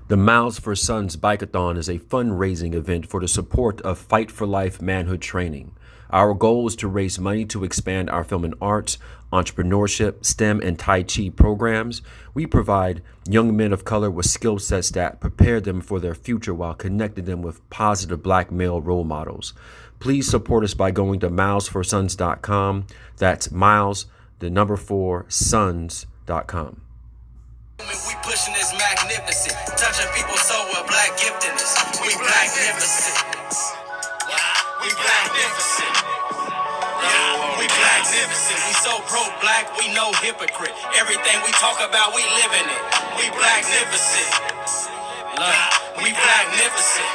The Miles for Sons Bikeathon is a fundraising event for the support of Fight for Life manhood training. Our goal is to raise money to expand our film and arts, entrepreneurship, STEM, and Tai Chi programs. We provide young men of color with skill sets that prepare them for their future while connecting them with positive Black male role models. Please support us by going to milesforsons.com. That's miles4sons.com. We pushing this magnificent, touching people's soul with Black giftedness. We Blacknificent. We Blacknificent. We Blacknificent. We so pro-Black, we no hypocrite. Everything we talk about, we living it. We Blacknificent. We Blacknificent.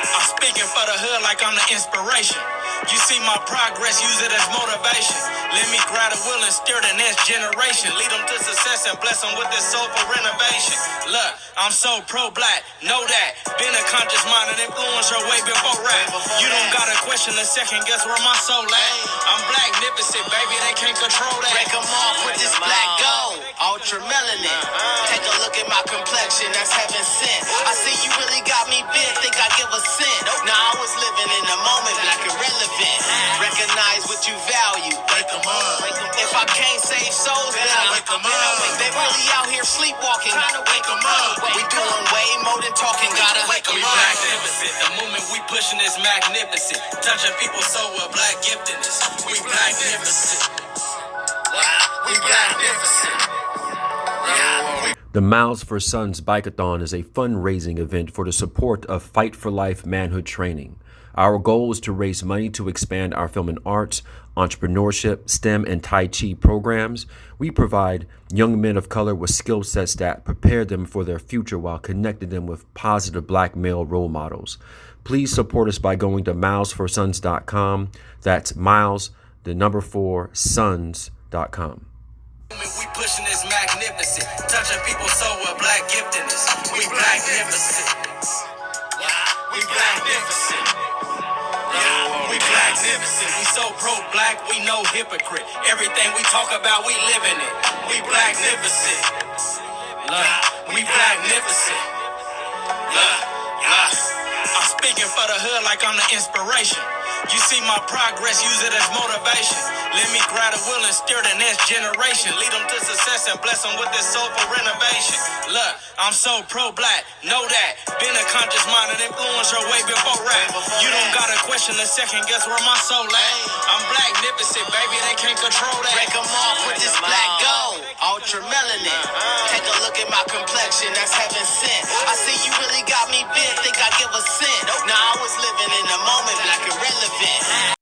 I'm speaking for the hood like I'm the inspiration. You see my progress, use it as motivation. Let me grab the wheel and steer the next generation. Lead them to success and bless them with this soul for renovation. Look, I'm so pro-Black, know that. Been a conscious mind and influencer way before rap. You don't gotta question the second guess where my soul at. I'm Blacknificent, baby, they can't control that. Break 'em off with this black gold, ultra melanin. Take a look at my complexion, that's heaven sent. I see you really got me bent, think I give a cent. Now I was living in the moment, black and relevant. Recognize what you value. Wake 'em up. If I can't save souls, then I wake 'em up. They really out here sleepwalking. Time to wake 'em up. We doing way more than talking, gotta wake 'em We up. Blacknificent. The movement we pushing is magnificent, touching people's soul with Black giftedness. We Blacknificent. We Blacknificent. The Miles for Sons Bikeathon is a fundraising event for the support of Fight for Life manhood training. Our goal is to raise money to expand our film and arts, entrepreneurship, STEM, and Tai Chi programs. We provide young men of color with skill sets that prepare them for their future while connecting them with positive Black male role models. Please support us by going to milesforsons.com. That's miles4sons.com. We pushing this magnificent, touching people's soul with Black giftedness. We Blacknificent. We Blacknificent. We Blacknificent. We so pro-Black, we no hypocrite. Everything we talk about, we living it. We Blacknificent. We Blacknificent. I'm speaking for the hood like I'm the inspiration. You see my progress, use it as motivation. Let me grab the wheel and steer the next generation. Lead them to success and bless them with this soul for renovation. Look, I'm so pro-Black, know that. Been a conscious mind and influencer way before rap. You don't gotta question the second guess where my soul at. I'm Blacknificent, baby, they can't control that. Break 'em off with this black gold, ultra melanin. Take a look at my complexion, that's heaven sent. I see you really got me bent, think I give a cent. Now I was living in the moment,